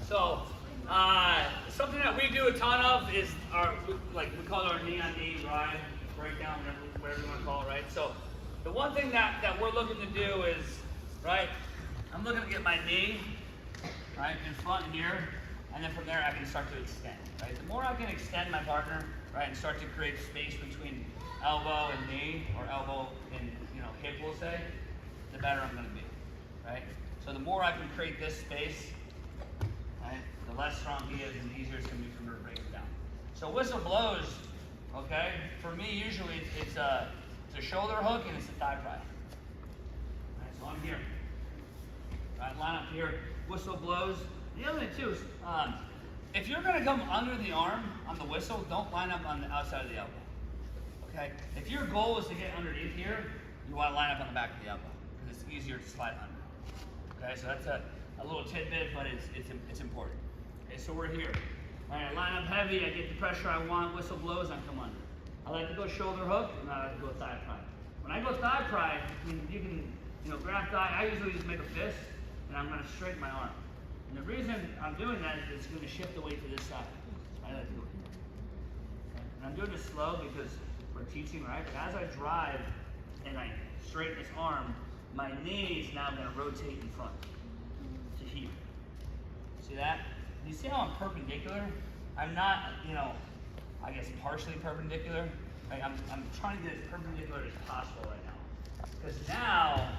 So, something that we do a ton of is we call it our knee-on-knee ride, breakdown, whatever you want to call it, right? So, the one thing that we're looking to do is, right, I'm looking to get my knee, right, in front here, and then from there I can start to extend, right? The more I can extend my partner, right, and start to create space between elbow and knee, or elbow and, hip, we'll say, the better I'm going to be, right? So the more I can create this space, right, the less strong he is and the easier it's going to be for me to break it down. So whistle blows, okay, for me usually it's a shoulder hook and it's a thigh pry. Right, so I'm here. Right, line up here, whistle blows. The other thing too is, if you're going to come under the arm on the whistle, don't line up on the outside of the elbow. Okay? If your goal is to get underneath here, you want to line up on the back of the elbow because it's easier to slide under. Okay, so that's a little tidbit, but it's important. Okay, so we're here. All right, line up heavy, I get the pressure I want, whistle blows, I come under. I like to go shoulder hook, and I like to go thigh pry. When I go thigh pry, you can grab thigh, I usually just make a fist, and I'm going to straighten my arm. And the reason I'm doing that is it's going to shift the weight to this side. I like to go here. Okay? And I'm doing this slow because we're teaching, right? But as I drive and I straighten this arm, my knee is now going to rotate in front to here. See that? You see how I'm perpendicular? I'm not, I guess partially perpendicular. Right? I'm trying to get as perpendicular as possible right now. Because now,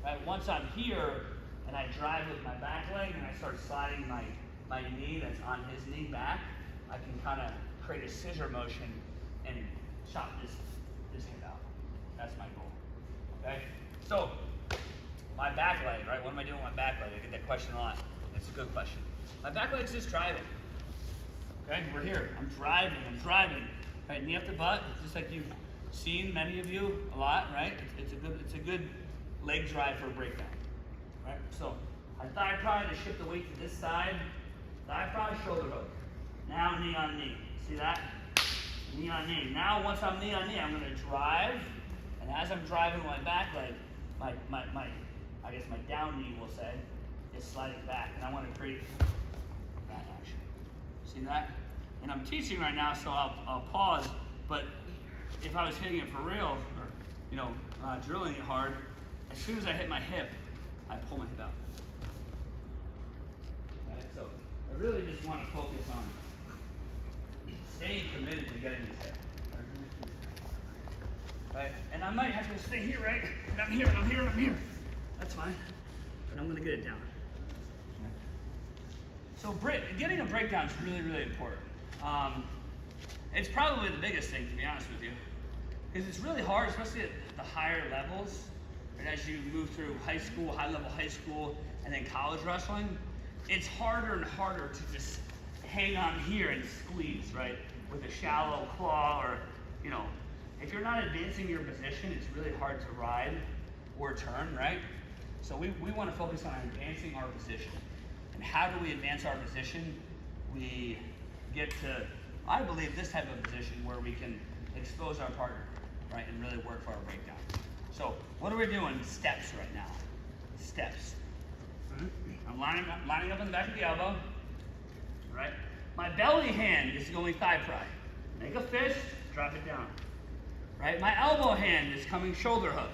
right, once I'm here and I drive with my back leg and I start sliding my knee that's on his knee back, I can kind of create a scissor motion and chop this hip out. That's my goal. Okay? So, my back leg, right? What am I doing with my back leg? I get that question a lot. It's a good question. My back leg's just driving. Okay? We're here. I'm driving. Right? Knee up to butt, just like you've seen, many of you, a lot, right? It's a good leg drive for a breakdown. Right? So, I thigh pry to shift the weight to this side. Thigh pry, shoulder hook. Now knee on knee. See that? Knee on knee. Now once I'm knee on knee, I'm going to drive. And as I'm driving my back leg, my down knee, we'll say, is sliding back. And I want to create that action. See that? And I'm teaching right now, so I'll pause. But if I was hitting it for real, or drilling it hard, as soon as I hit my hip, I pull my hip out. Right? So I really just want to focus on staying committed to getting this hip. Right? And I might have to stay here, right? And I'm here. That's fine. But I'm going to get it down. So getting a breakdown is really, really important. It's probably the biggest thing, to be honest with you. Because it's really hard, especially at the higher levels. And as you move through high school, high-level high school, and then college wrestling, it's harder and harder to just hang on here and squeeze, right? With a shallow claw or, if you're not advancing your position, it's really hard to ride or turn, right? So we want to focus on advancing our position. And how do we advance our position? We get to, I believe, this type of position where we can expose our partner, right? And really work for our breakdown. So what are we doing? Steps right now. Steps. I'm lining up on the back of the elbow. Right? My belly hand is going thigh pry. Make a fist, drop it down. Right? My elbow hand is coming shoulder hook.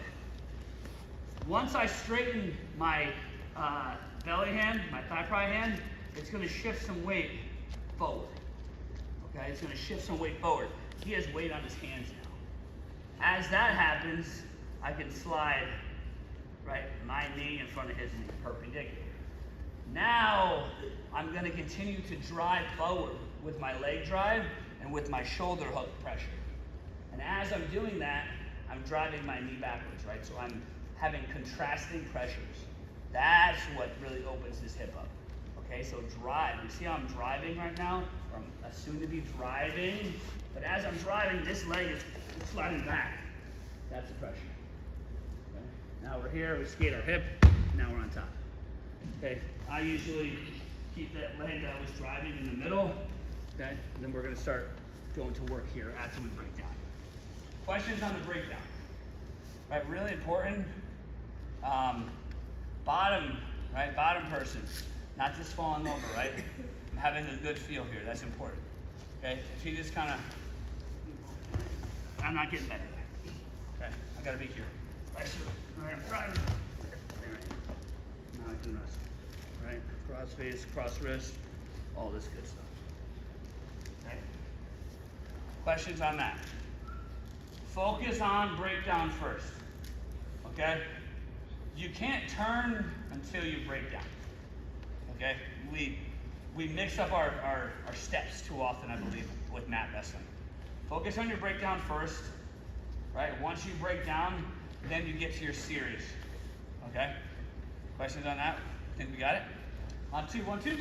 Once I straighten my belly hand, my thigh pry hand, it's going to shift some weight forward. Okay? It's going to shift some weight forward. He has weight on his hands now. As that happens, I can slide, right, my knee in front of his knee, perpendicular. Now, I'm going to continue to drive forward with my leg drive and with my shoulder hook pressure. And as I'm doing that, I'm driving my knee backwards, right? So I'm having contrasting pressures. That's what really opens this hip up. Okay, so drive. You see how I'm driving right now? Or I'm soon to be driving. But as I'm driving, this leg is sliding back. That's the pressure. Okay? Now we're here, we skate our hip, now we're on top. Okay, I usually keep that leg that I was driving in the middle. Okay, and then we're going to start going to work here after we break down. Questions on the breakdown? Right, really important. Bottom person. Not just falling over, right? Having a good feel here, that's important. Okay, if you just kind of, I'm not getting better. Okay, I gotta be here. Right, I'm driving. Now I can rest. Right, cross face, cross wrist, all this good stuff. Okay. Questions on that? Focus on breakdown first. Okay? You can't turn until you break down. Okay? We mix up our steps too often, I believe, with mat wrestling. Focus on your breakdown first. Right? Once you break down, then you get to your series. Okay? Questions on that? Think we got it? On two, 1, 2.